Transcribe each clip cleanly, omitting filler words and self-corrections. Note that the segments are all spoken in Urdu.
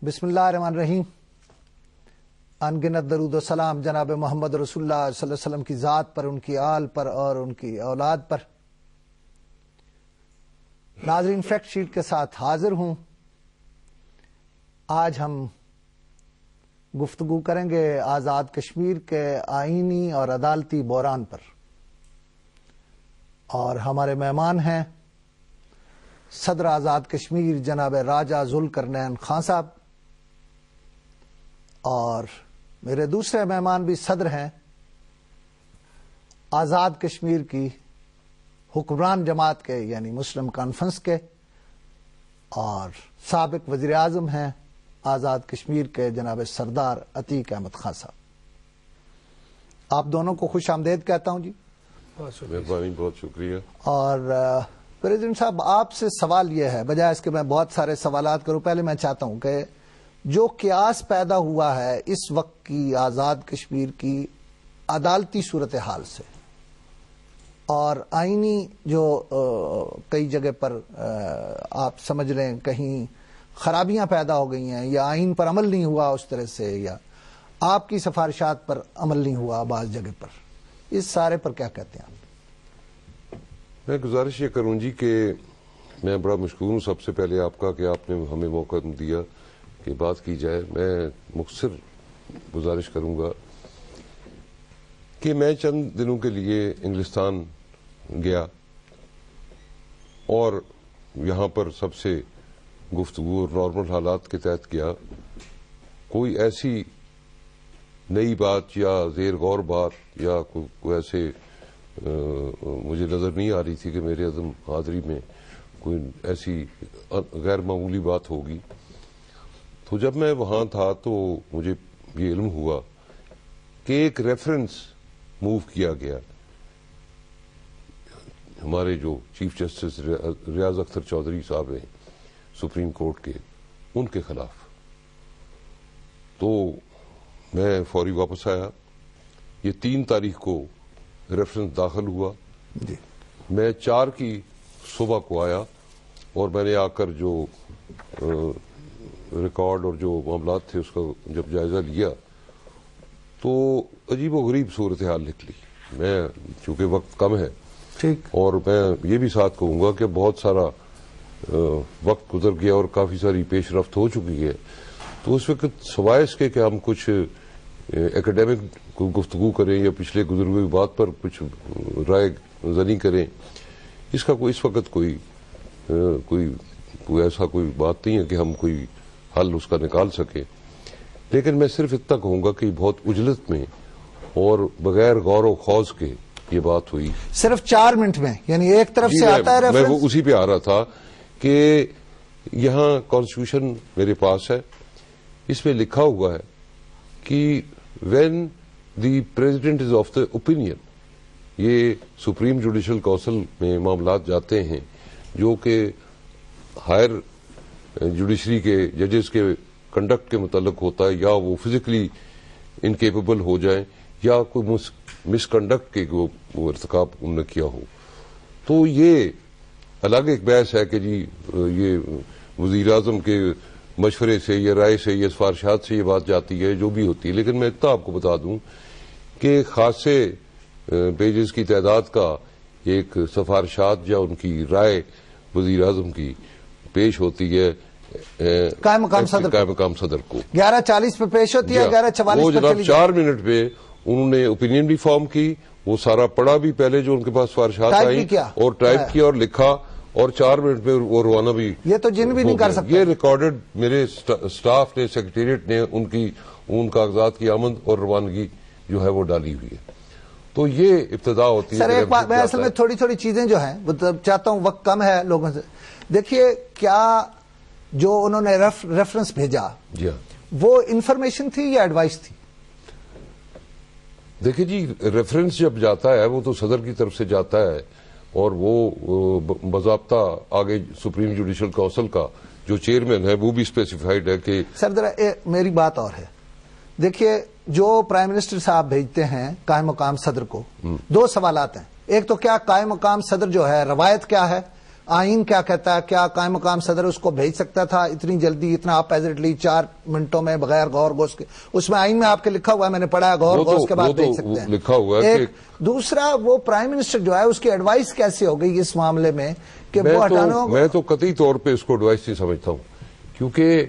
بسم اللہ الرحمن الرحیم. انگنت درود و سلام جناب محمد رسول اللہ صلی اللہ علیہ وسلم کی ذات پر، ان کی آل پر اور ان کی اولاد پر. ناظرین، فیکٹ شیٹ کے ساتھ حاضر ہوں. آج ہم گفتگو کریں گے آزاد کشمیر کے آئینی اور عدالتی بحران پر، اور ہمارے مہمان ہیں صدر آزاد کشمیر جناب راجہ ذوالقرنین خان صاحب، اور میرے دوسرے مہمان بھی صدر ہیں آزاد کشمیر کی حکمران جماعت کے یعنی مسلم کانفرنس کے، اور سابق وزیر اعظم ہیں آزاد کشمیر کے جناب سردار عتیق احمد خان صاحب. آپ دونوں کو خوش آمدید کہتا ہوں. جی مہربانی، بہت شکریہ. اور پریزیڈنٹ صاحب، آپ سے سوال یہ ہے، بجائے اس کے میں بہت سارے سوالات کروں، پہلے میں چاہتا ہوں کہ جو قیاس پیدا ہوا ہے اس وقت کی آزاد کشمیر کی عدالتی صورتحال سے، اور آئینی جو کئی جگہ پر آپ سمجھ لیں کہیں خرابیاں پیدا ہو گئی ہیں، یا آئین پر عمل نہیں ہوا اس طرح سے، یا آپ کی سفارشات پر عمل نہیں ہوا بعض جگہ پر، اس سارے پر کیا کہتے ہیں آپ؟ میں گزارش یہ کروں جی کہ میں بڑا مشکور ہوں سب سے پہلے آپ کا کہ آپ نے ہمیں موقع دیا کہ بات کی جائے. میں مختصر گزارش کروں گا کہ میں چند دنوں کے لیے انگلستان گیا اور یہاں پر سب سے گفتگو نارمل حالات کے تحت کیا. کوئی ایسی نئی بات یا زیر غور بات یا کوئی ایسے مجھے نظر نہیں آ رہی تھی کہ میرے عدم حاضری میں کوئی ایسی غیر معمولی بات ہوگی. تو جب میں وہاں تھا تو مجھے یہ علم ہوا کہ ایک ریفرنس موو کیا گیا ہمارے جو چیف جسٹس ریاض اختر چودھری صاحب ہیں سپریم کورٹ کے، ان کے خلاف. تو میں فوری واپس آیا. یہ 3 تاریخ کو ریفرنس داخل ہوا. جی. میں 4 کی صبح کو آیا اور میں نے آ کر جو ریکارڈ اور جو معاملات تھے اس کا جب جائزہ لیا تو عجیب و غریب صورتحال نکلی. میں چونکہ وقت کم ہے ٹھیک، اور میں یہ بھی ساتھ کہوں گا کہ بہت سارا وقت گزر گیا اور کافی ساری پیش رفت ہو چکی ہے. تو اس وقت سوائے اس کے کہ ہم کچھ اکیڈیمک گفتگو کریں یا پچھلے گزر ہوئی بات پر کچھ رائے زنی کریں، اس کا اس وقت کوئی ایسا کوئی بات نہیں ہے کہ ہم کوئی حل اس کا نکال سکیں. لیکن میں صرف اتنا کہوں گا کہ بہت اجلت میں اور بغیر غور و خوض کے یہ بات ہوئی. صرف 4 منٹ میں، یعنی ایک طرف سے آتا ہے میں ریفرنس. وہ اسی پہ آ رہا تھا کہ یہاں کانسٹیٹیوشن میرے پاس ہے، اس میں لکھا ہوا ہے کہ when the president is of the opinion, یہ سپریم جوڈیشل کونسل میں معاملات جاتے ہیں جو کہ ہائر جوڈیشری کے ججز کے کنڈکٹ کے متعلق ہوتا ہے، یا وہ فزیکلی انکیپیبل ہو جائیں یا کوئی مس کنڈکٹ کے وہ ارتکاب انہوں نے کیا ہو. تو یہ الگ ایک بحث ہے کہ جی یہ وزیر اعظم کے مشورے سے یا رائے سے یا سفارشات سے یہ بات جاتی ہے جو بھی ہوتی ہے. لیکن میں اتنا آپ کو بتا دوں کہ خاصے پیجز کی تعداد کا ایک سفارشات یا ان کی رائے وزیر اعظم کی پیش ہوتی ہے قائم مقام صدر کو. 11:40 پہ پیش ہوتی ہے، 11:44 وہ پہ جناب 4 منٹ پہ انہوں نے اوپینین بھی فارم کی، وہ سارا پڑھا بھی پہلے جو ان کے پاس سفارشات آئی اور ٹائپ کیا اور لکھا، اور 4 منٹ پہ وہ روانہ بھی. یہ تو جن بھی نہیں کر سکتے. یہ ریکارڈڈ میرے سٹاف نے، سیکریٹریٹ نے ان کاغذات کی آمد اور روانگی جو ہے وہ ڈالی ہوئی ہے. تو یہ ابتدا ہوتی ہے. سر ایک بات، میں اصل میں تھوڑی چیزیں جو ہیں چاہتا ہوں، وقت کم ہے لوگوں سے. دیکھیے، کیا جو انہوں نے ریفرنس بھیجا جی وہ انفارمیشن تھی یا ایڈوائس تھی؟ دیکھیے جی، ریفرنس جب جاتا ہے وہ تو صدر کی طرف سے جاتا ہے، اور وہ باضابطہ آگے سپریم جوڈیشل کونسل کا جو چیئرمین ہے وہ بھی اسپیسیفائڈ ہے کہ. سر ذرا میری بات اور ہے. دیکھیے، جو پرائم منسٹر صاحب بھیجتے ہیں قائم مقام صدر کو، 2 سوالات ہیں. ایک تو کیا قائم مقام صدر جو ہے روایت کیا ہے، آئین کیا کہتا ہے, کیا قائم مقام صدر اس کو بھیج سکتا تھا اتنی جلدی, اتنا آپ ایزیٹلی 4 منٹوں میں بغیر غور غوص کے؟ اس میں آئین میں آپ کے لکھا ہوا ہے, میں نے پڑھا ہے, غور غوص کے بعد بھیج سکتے ہیں, لکھا ہوا ہے. دوسرا, وہ پرائم منسٹر جو ہے اس کی ایڈوائس کیسے ہو گئی اس معاملے میں کہ وہ ہٹانا؟ میں تو قطعی طور پہ اس کو ایڈوائس نہیں سمجھتا ہوں, کیونکہ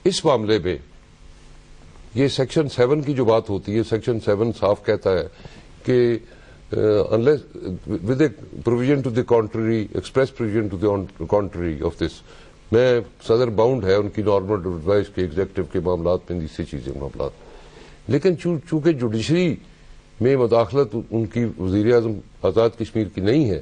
اس معاملے میں یہ سیکشن 7 کی جو بات ہوتی ہے, سیکشن 7 صاف کہتا ہے کہ unless with a provision to the contrary, express provision to the contrary of this, میں صدر باؤنڈ ہے ان کی نارمل ایڈوائس کے ایگزیکٹو کے معاملات میں دوسری چیزیں معاملات. لیکن چونکہ جوڈیشری میں مداخلت ان کی وزیر اعظم آزاد کشمیر کی نہیں ہے,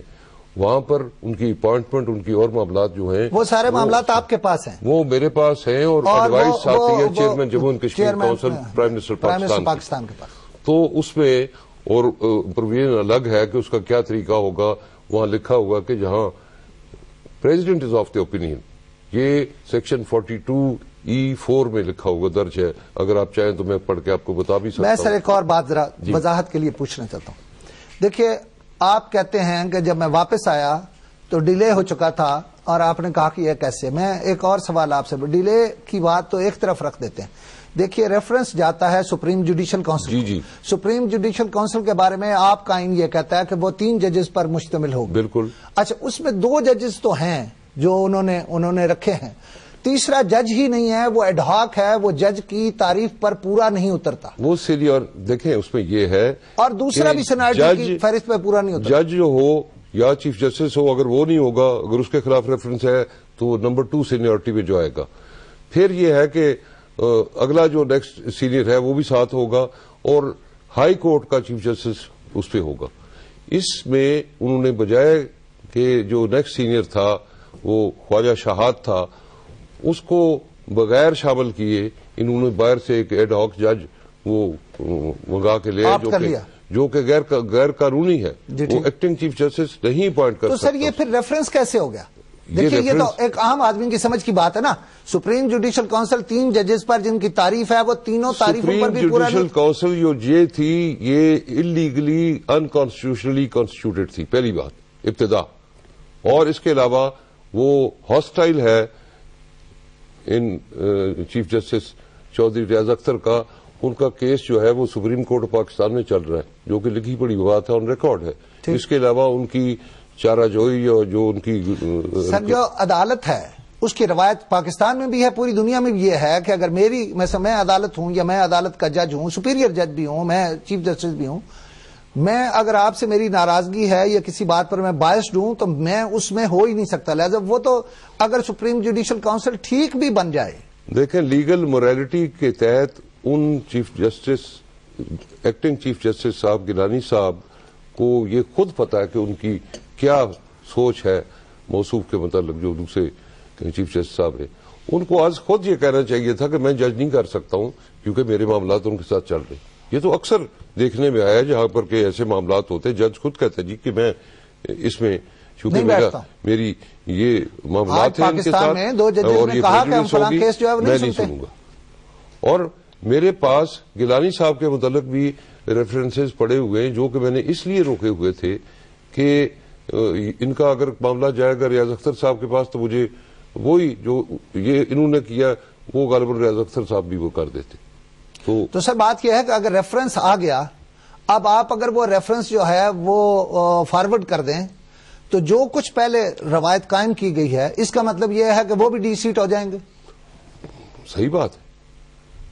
وہاں پر ان کی اپوائنٹمنٹ, ان کی اور معاملات جو ہیں وہ سارے معاملات آپ کے پاس ہیں, وہ میرے پاس ہیں, اور ایڈوائس آتی ہے chairman Jammu and Kashmir council prime minister Pakistan کے پاس. تو اس میں اور پروویژن الگ ہے کہ اس کا کیا طریقہ ہوگا. وہاں لکھا ہوا کہ جہاں president is of the opinion, یہ سیکشن 42E4 میں لکھا ہوا درج ہے. اگر آپ چاہیں تو میں پڑھ کے آپ کو بتا بھی سکتا ہوں. میں سر ایک اور بات ذرا وضاحت کے لیے پوچھنا چاہتا ہوں. دیکھیے, آپ کہتے ہیں کہ جب میں واپس آیا تو ڈیلے ہو چکا تھا, اور آپ نے کہا کہ یہ کیسے. میں ایک اور سوال آپ سے, ڈیلے کی بات تو ایک طرف رکھ دیتے ہیں. دیکھیے, ریفرنس جاتا ہے سپریم جوڈیشل کونسل. جی. سپریم جوڈیشل کونسل کے بارے میں آپ کا آئین یہ کہتا ہے کہ وہ 3 ججز پر مشتمل ہوگا. بالکل. اچھا, اس میں 2 ججز تو ہیں جو انہوں نے رکھے ہیں, تیسرا جج ہی نہیں ہے, وہ ایڈ ہاک ہے, وہ جج کی تعریف پر پورا نہیں اترتا. وہ سینئر دیکھیں اس میں یہ ہے, اور دوسرا بھی سینیورٹی کی فہرست پہ پورا نہیں اترتا. جج جو ہو یا چیف جسٹس ہو, اگر وہ نہیں ہوگا, اگر اس کے خلاف ریفرنس ہے تو نمبر 2 سینیورٹی پہ جو آئے گا. پھر یہ ہے کہ اگلا جو نیکسٹ سینئر ہے وہ بھی ساتھ ہوگا, اور ہائی کورٹ کا چیف جسٹس اس پہ ہوگا. اس میں انہوں نے بجائے کہ جو نیکسٹ سینئر تھا وہ خواجہ شہاد تھا, اس کو بغیر شامل کیے انہوں نے باہر سے ایک ایڈ ہاک جج وہ منگا کے لیا, جو کہ غیر قانونی ہے. وہ ایکٹنگ چیف جسٹس نہیں اپوائنٹ کر سکتا. تو سر یہ پھر ریفرنس کیسے ہو گیا؟ دیکھیے, یہ تو ایک عام آدمی کی سمجھ کی بات ہے نا. سپریم جوڈیشل کونسل 3 ججز پر جن کی تعریف ہے, وہ تینوں تعریفوں پر بھی پورا. سپریم جوڈیشل کونسل جو یہ تھی, یہ انلیگلی انکانسٹیٹیوشنلی کانسٹیٹیوٹڈ تھی, پہلی بات ابتدا. اور اس کے علاوہ وہ ہاسٹائل ہے ان چیف جسٹس چودھری ریاض اختر کا. ان کا کیس جو ہے وہ سپریم کورٹ پاکستان میں چل رہا ہے, جو کہ لکھی پڑی بات ہے, آن ریکارڈ ہے. اس کے علاوہ ان کی چارہ جوئی اور جو ان کی سر جو عدالت ہے اس کی روایت پاکستان میں بھی ہے, پوری دنیا میں بھی یہ ہے کہ اگر میں عدالت ہوں یا میں عدالت کا جج ہوں, سپیریئر جج بھی ہوں, میں چیف جسٹس بھی ہوں, میں اگر آپ سے میری ناراضگی ہے یا کسی بات پر میں بائسڈ ہوں تو میں اس میں ہو ہی نہیں سکتا. لہذا وہ تو اگر سپریم جوڈیشل کونسل ٹھیک بھی بن جائے. دیکھیں, لیگل موریلٹی کے تحت in chief justice, acting chief justice صاحب گیلانی صاحب کو یہ خود پتا ہے کہ ان کی کیا سوچ ہے موصوف کے متعلق, جو دوسرے چیف جسٹس صاحب ہیں. ان کو آج خود یہ کہنا چاہیے تھا کہ میں جج نہیں کر سکتا ہوں کیونکہ میرے معاملات ان کے ساتھ چل رہے. یہ تو اکثر دیکھنے میں آیا جہاں پر کہ ایسے معاملات ہوتے, جج خود کہتے ہیں جی کہ میں اس میں چونکہ میری یہ معاملات ہیں ان کے ساتھ, اور یہ پریجوڈس ہوگی, میں نہیں سنوں گا. اور میرے پاس گیلانی صاحب کے متعلق بھی ریفرنسز پڑے ہوئے ہیں, جو کہ میں نے اس لیے روکے ہوئے تھے کہ ان کا اگر معاملہ جائے گا ریاض اختر صاحب کے پاس تو مجھے وہی جو یہ انہوں نے کیا وہ غالباً ریاض اختر صاحب بھی وہ کر دیتے. تو سر بات یہ ہے کہ اگر ریفرنس آ گیا, اب آپ اگر وہ ریفرنس جو ہے وہ فارورڈ کر دیں تو جو کچھ پہلے روایت قائم کی گئی ہے, اس کا مطلب یہ ہے کہ وہ بھی ڈی سیٹ ہو جائیں گے. صحیح بات ہے,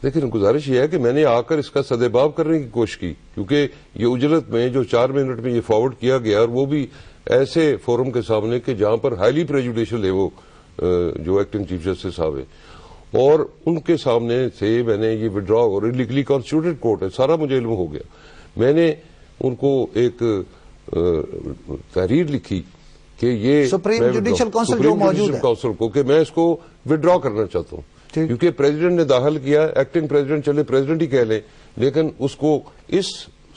لیکن گزارش یہ ہے کہ میں نے آ کر اس کا سدباب کرنے کی کوشش کی, کیونکہ یہ اجلت میں جو 4 منٹ میں یہ فارورڈ کیا گیا, اور وہ بھی ایسے فورم کے سامنے کہ جہاں پر ہائیلی پریجوڈیشل ہے وہ جو ایکٹنگ چیف جسٹس صاحب ہیں, اور ان کے سامنے سے میں نے یہ وڈرا, اور لیگلی کانسٹیٹیوٹڈ کورٹ ہے, سارا مجھے علم ہو گیا. میں نے ان کو ایک تحریر لکھی کہ یہ سپریم جوڈیشل کونسل جو موجود ہے کونسل کو کہ میں اس کو وڈرا کرنا چاہتا ہوں, کیونکہ پریزیڈنٹ نے داخل کیا, ایکٹنگ پریزیڈنٹ چلے پریزیڈنٹ ہی کہہ لیں, لیکن اس کو اس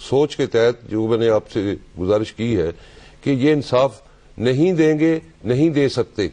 سوچ کے تحت جو میں نے آپ سے گزارش کی ہے کہ یہ انصاف نہیں دیں گے, نہیں دے سکتے.